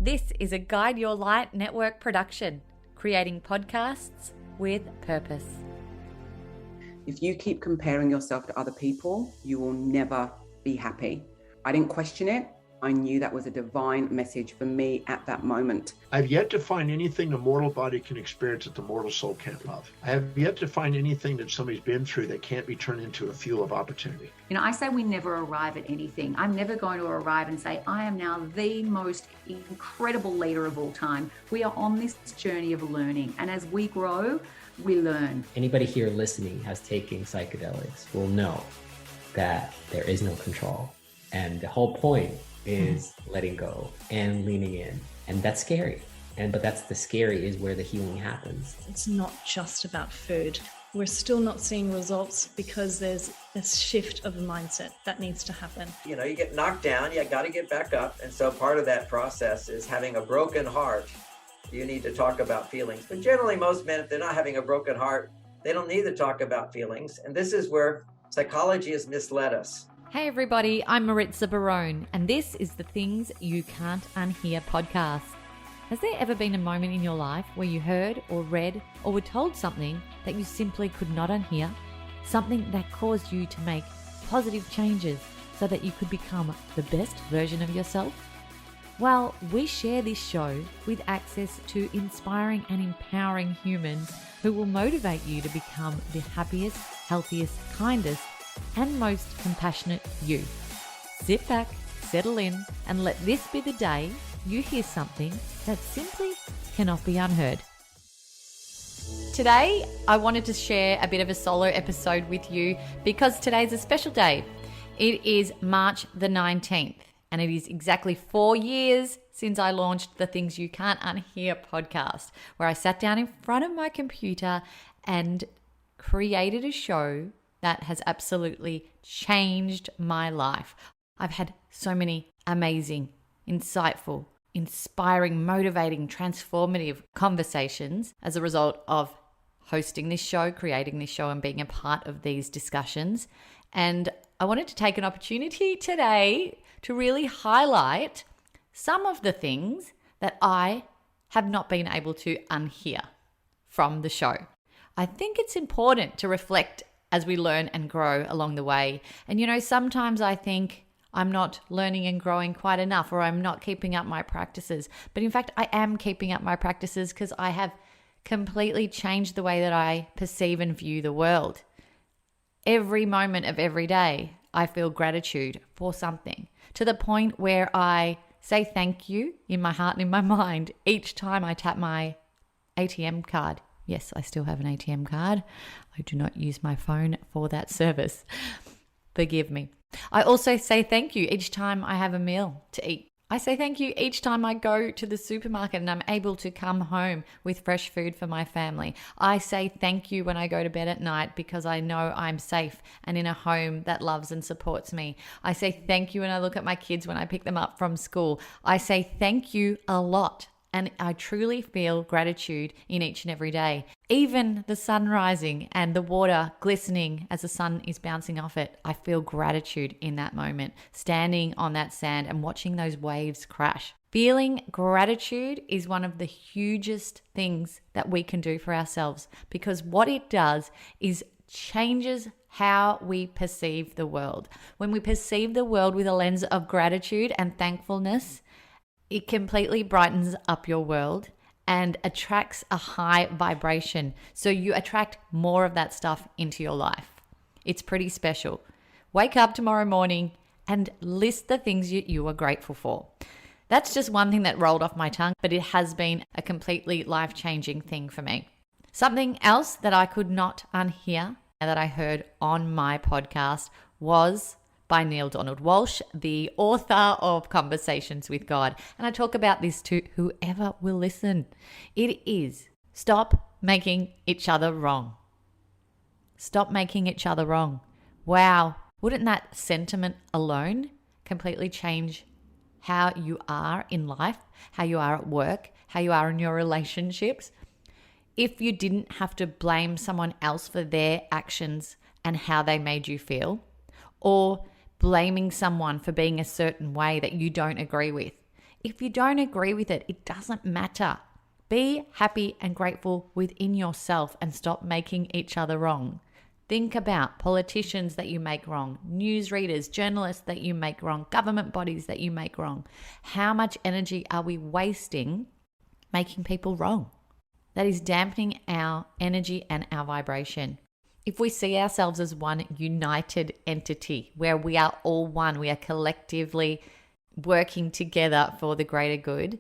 This is a Guide Your Light Network production, creating podcasts with purpose. If you keep comparing yourself to other people, you will never be happy. I didn't question it. I knew that was a divine message for me at that moment. I've yet to find anything the mortal body can experience that the mortal soul can't love. I have yet to find anything that somebody's been through that can't be turned into a fuel of opportunity. You know, I say we never arrive at anything. I'm never going to arrive and say, I am now the most incredible leader of all time. We are on this journey of learning. And as we grow, we learn. Anybody here listening has taken psychedelics will know that there is no control. And the whole point is letting go and leaning in. And that's scary. But that's the scary is where the healing happens. It's not just about food. We're still not seeing results because there's this shift of mindset that needs to happen. You know, you get knocked down, you got to get back up. And so part of that process is having a broken heart. You need to talk about feelings. But generally, most men, if they're not having a broken heart, they don't need to talk about feelings. And this is where psychology has misled us. Hey everybody, I'm Maritza, and this is the Things You Can't Unhear podcast. Has there ever been a moment in your life where you heard or read or were told something that you simply could not unhear? Something that caused you to make positive changes so that you could become the best version of yourself? Well, we share this show with access to inspiring and empowering humans who will motivate you to become the happiest, healthiest, kindest, and most compassionate you. Sit back, settle in, and let this be the day you hear something that simply cannot be unheard. Today, I wanted to share a bit of a solo episode with you because today's a special day. It is March the 19th, and it is exactly 4 years since I launched the Things You Can't Unhear podcast, where I sat down in front of my computer and created a show that has absolutely changed my life. I've had so many amazing, insightful, inspiring, motivating, transformative conversations as a result of hosting this show, creating this show, and being a part of these discussions. And I wanted to take an opportunity today to really highlight some of the things that I have not been able to unhear from the show. I think it's important to reflect as we learn and grow along the way. And you know, sometimes I think I'm not learning and growing quite enough, or I'm not keeping up my practices. But in fact, I am keeping up my practices because I have completely changed the way that I perceive and view the world. Every moment of every day, I feel gratitude for something, to the point where I say thank you in my heart and in my mind each time I tap my ATM card. Yes, I still have an ATM card. I do not use my phone for that service. Forgive me. I also say thank you each time I have a meal to eat. I say thank you each time I go to the supermarket and I'm able to come home with fresh food for my family. I say thank you when I go to bed at night because I know I'm safe and in a home that loves and supports me. I say thank you when I look at my kids when I pick them up from school. I say thank you a lot. And I truly feel gratitude in each and every day. Even the sun rising and the water glistening as the sun is bouncing off it, I feel gratitude in that moment, standing on that sand and watching those waves crash. Feeling gratitude is one of the hugest things that we can do for ourselves, because what it does is changes how we perceive the world. When we perceive the world with a lens of gratitude and thankfulness, it completely brightens up your world and attracts a high vibration. So you attract more of that stuff into your life. It's pretty special. Wake up tomorrow morning and list the things you are grateful for. That's just one thing that rolled off my tongue, but it has been a completely life-changing thing for me. Something else that I could not unhear that I heard on my podcast was by Neale Walsh, the author of Conversations with God. And I talk about this to whoever will listen. It is stop making each other wrong. Stop making each other wrong. Wow. Wouldn't that sentiment alone completely change how you are in life, how you are at work, how you are in your relationships? If you didn't have to blame someone else for their actions and how they made you feel, or blaming someone for being a certain way that you don't agree with. If you don't agree with it, it doesn't matter. Be happy and grateful within yourself and stop making each other wrong. Think about politicians that you make wrong, newsreaders, journalists that you make wrong, government bodies that you make wrong. How much energy are we wasting making people wrong? That is dampening our energy and our vibration. If we see ourselves as one united entity where we are all one, we are collectively working together for the greater good.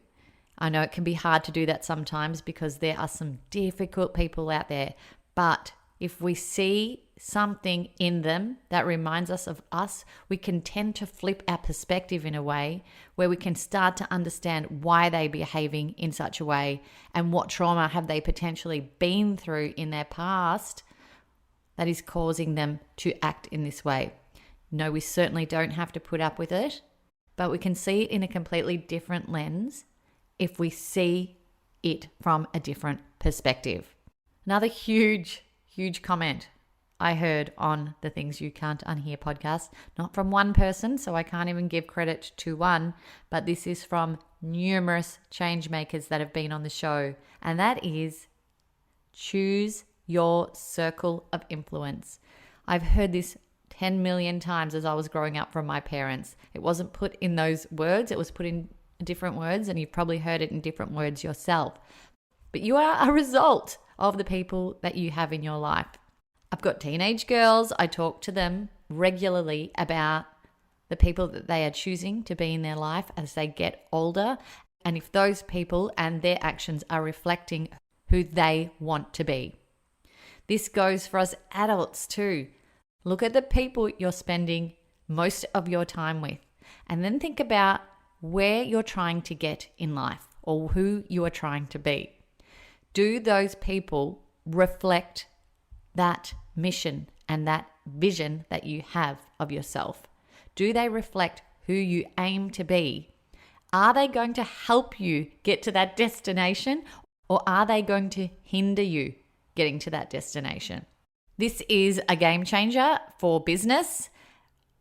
I know it can be hard to do that sometimes because there are some difficult people out there, but if we see something in them that reminds us of us, we can tend to flip our perspective in a way where we can start to understand why they're behaving in such a way and what trauma have they potentially been through in their past that is causing them to act in this way. No, we certainly don't have to put up with it, but we can see it in a completely different lens if we see it from a different perspective. Another huge comment I heard on the Things You Can't Unhear podcast, not from one person, so I can't even give credit to one, but this is from numerous change makers that have been on the show, and that is choose your circle of influence. I've heard this 10 million times as I was growing up from my parents. It wasn't put in those words, it was put in different words, and you've probably heard it in different words yourself. But you are a result of the people that you have in your life. I've got teenage girls. I talk to them regularly about the people that they are choosing to be in their life as they get older, and if those people and their actions are reflecting who they want to be. This goes for us adults too. Look at the people you're spending most of your time with, and then think about where you're trying to get in life or who you are trying to be. Do those people reflect that mission and that vision that you have of yourself? Do they reflect who you aim to be? Are they going to help you get to that destination, or are they going to hinder you getting to that destination? This is a game changer for business.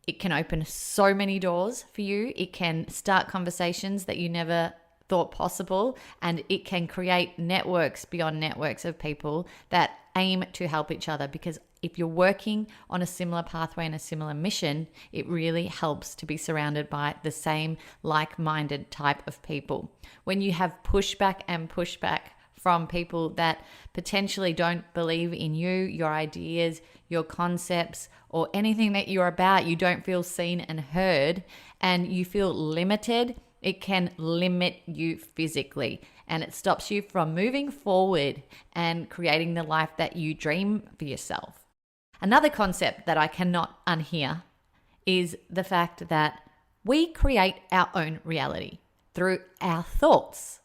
It can open so many doors for you. It can start conversations that you never thought possible, and it can create networks beyond networks of people that aim to help each other, because if you're working on a similar pathway and a similar mission, it really helps to be surrounded by the same like-minded type of people. When you have pushback and pushback from people that potentially don't believe in you, your ideas, your concepts, or anything that you're about, you don't feel seen and heard, and you feel limited, it can limit you physically, and it stops you from moving forward and creating the life that you dream for yourself. Another concept that I cannot unhear is the fact that we create our own reality through our thoughts.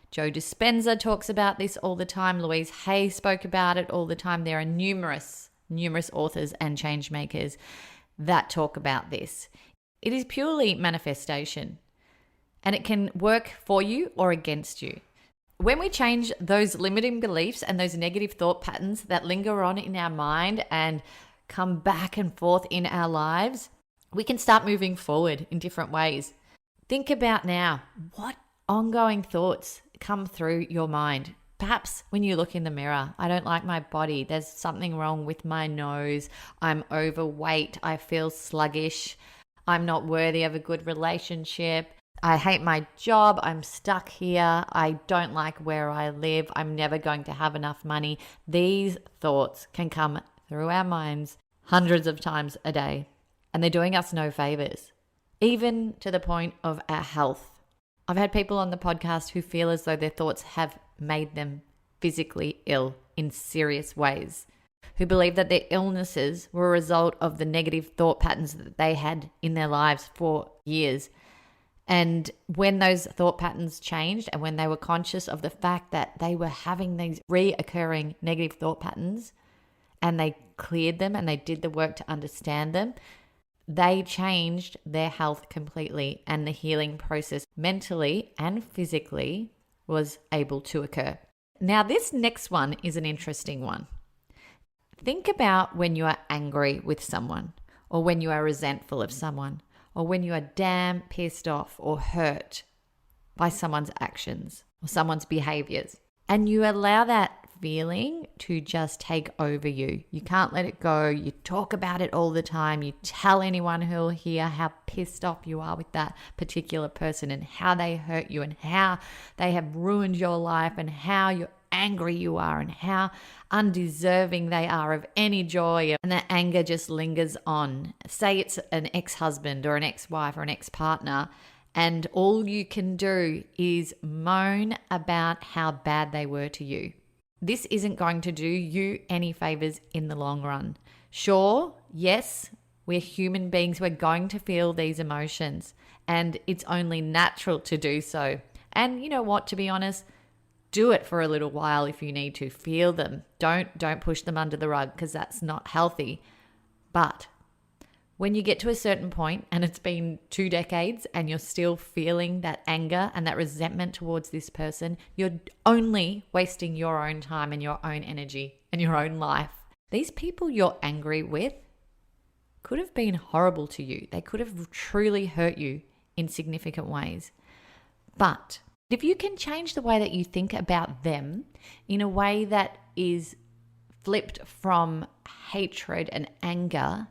Joe Dispenza talks about this all the time. Louise Hay spoke about it all the time. There are numerous authors and change makers that talk about this. It is purely manifestation, and it can work for you or against you. When we change those limiting beliefs and those negative thought patterns that linger on in our mind and come back and forth in our lives, we can start moving forward in different ways. Think about now, what ongoing thoughts come through your mind? Perhaps when you look in the mirror, I don't like my body, there's something wrong with my nose, I'm overweight, I feel sluggish, I'm not worthy of a good relationship, I hate my job, I'm stuck here, I don't like where I live, I'm never going to have enough money. These thoughts can come through our minds hundreds of times a day, and they're doing us no favors, even to the point of our health. I've had people on the podcast who feel as though their thoughts have made them physically ill in serious ways, who believe that their illnesses were a result of the negative thought patterns that they had in their lives for years. And when those thought patterns changed, and when they were conscious of the fact that they were having these reoccurring negative thought patterns, and they cleared them and they did the work to understand them, they changed their health completely, and the healing process mentally and physically was able to occur. Now, this next one is an interesting one. Think about when you are angry with someone, or when you are resentful of someone, or when you are damn pissed off or hurt. by someone's actions or someone's behaviors. And you allow that feeling to just take over you. You can't let it go. You talk about it all the time. You tell anyone who'll hear how pissed off you are with that particular person and how they hurt you and how they have ruined your life and how you're angry you are and how undeserving they are of any joy, and that anger just lingers on. Say it's an ex-husband or an ex-wife or an ex-partner, and all you can do is moan about how bad they were to you. This isn't going to do you any favors in the long run. Sure, yes, we're human beings. We're going to feel these emotions, and it's only natural to do so. And you know what, to be honest, do it for a little while if you need to. Feel them. Don't push them under the rug, because that's not healthy. But when you get to a certain point and it's been 2 decades and you're still feeling that anger and that resentment towards this person, you're only wasting your own time and your own energy and your own life. These people you're angry with could have been horrible to you. They could have truly hurt you in significant ways. But if you can change the way that you think about them in a way that is flipped from hatred and anger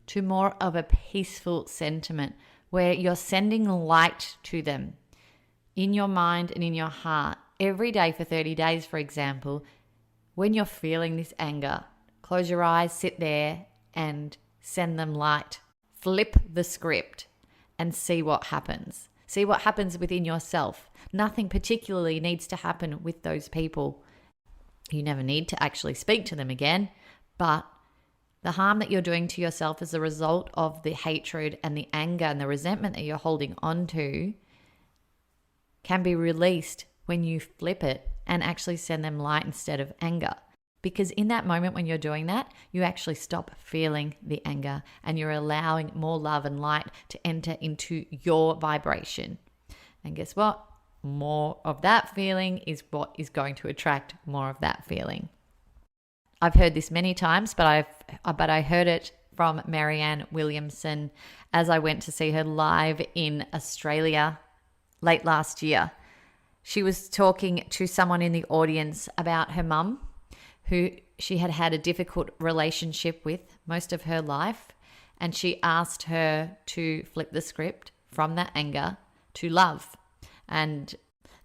to more of a peaceful sentiment where you're sending light to them in your mind and in your heart every day for 30 days, for example, when you're feeling this anger, close your eyes, sit there and send them light. Flip the script and see what happens. See what happens within yourself. Nothing particularly needs to happen with those people. You never need to actually speak to them again, but the harm that you're doing to yourself as a result of the hatred and the anger and the resentment that you're holding on to can be released when you flip it and actually send them light instead of anger. Because in that moment when you're doing that, you actually stop feeling the anger and you're allowing more love and light to enter into your vibration. And guess what? More of that feeling is what is going to attract more of that feeling. I've heard this many times, but I heard it from Marianne Williamson as I went to see her live in Australia late last year. She was talking to someone in the audience about her mum, who she had had a difficult relationship with most of her life, and she asked her to flip the script from that anger to love. And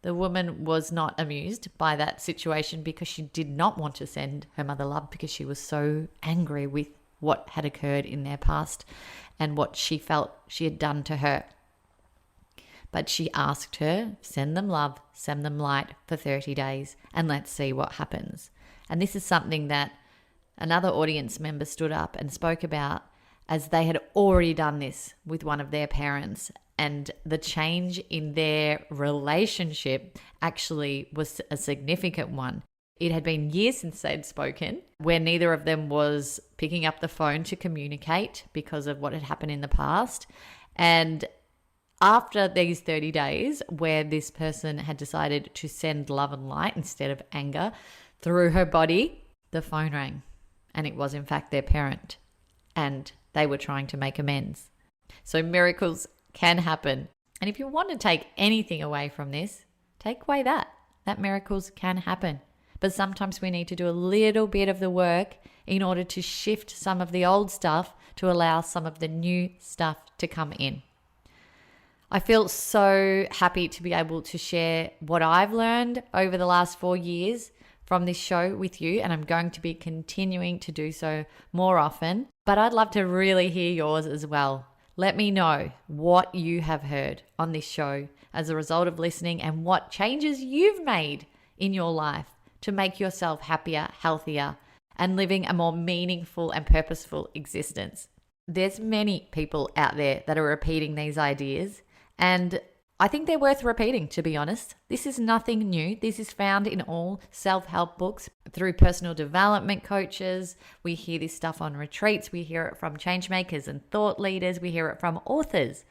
the woman was not amused by that situation because she did not want to send her mother love because she was so angry with what had occurred in their past and what she felt she had done to her. But she asked her, send them love, send them light for 30 days, and let's see what happens. And this is something that another audience member stood up and spoke about, as they had already done this with one of their parents. And the change in their relationship actually was a significant one. It had been years since they'd spoken, where neither of them was picking up the phone to communicate because of what had happened in the past. And after these 30 days, where this person had decided to send love and light instead of anger through her body, the phone rang. And it was in fact their parent. And they were trying to make amends. So miracles can happen. And if you want to take anything away from this, take away that miracles can happen. But sometimes we need to do a little bit of the work in order to shift some of the old stuff to allow some of the new stuff to come in. I feel so happy to be able to share what I've learned over the last 4 years from this show with you, and I'm going to be continuing to do so more often. But I'd love to really hear yours as well. Let me know what you have heard on this show as a result of listening and what changes you've made in your life to make yourself happier, healthier, and living a more meaningful and purposeful existence. There's many people out there that are repeating these ideas, and I think they're worth repeating, to be honest. This is nothing new. This is found in all self-help books, through personal development coaches. We hear this stuff on retreats. We hear it from change makers and thought leaders. We hear it from authors.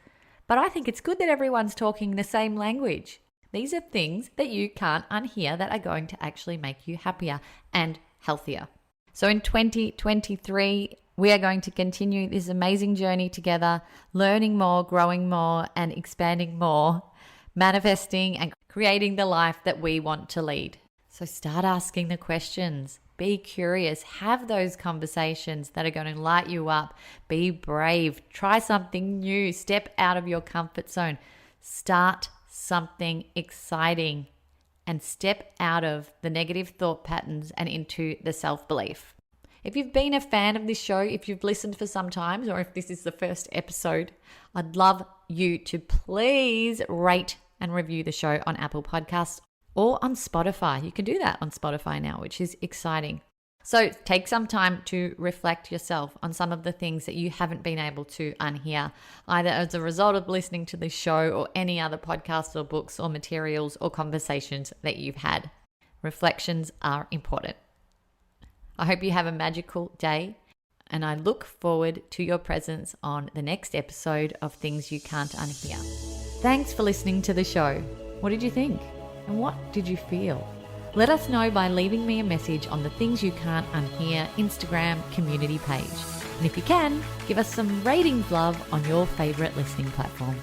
But I think it's good that everyone's talking the same language. These are things that you can't unhear that are going to actually make you happier and healthier. So in 2023, we are going to continue this amazing journey together, learning more, growing more, and expanding more. manifesting and creating the life that we want to lead. So start asking the questions. Be curious. Have those conversations that are going to light you up. Be brave. Try something new. Step out of your comfort zone. Start something exciting and step out of the negative thought patterns and into the self-belief. If you've been a fan of this show, if you've listened for some time, or if this is the first episode, I'd love you to please rate and review the show on Apple Podcasts or on Spotify. You can do that on Spotify now, which is exciting. So take some time to reflect yourself on some of the things that you haven't been able to unhear, either as a result of listening to this show or any other podcasts or books or materials or conversations that you've had. Reflections are important. I hope you have a magical day, and I look forward to your presence on the next episode of Things You Can't Unhear. Thanks for listening to the show. What did you think? And what did you feel? Let us know by leaving me a message on the Things You Can't Unhear Instagram community page. And if you can, give us some ratings love on your favorite listening platform.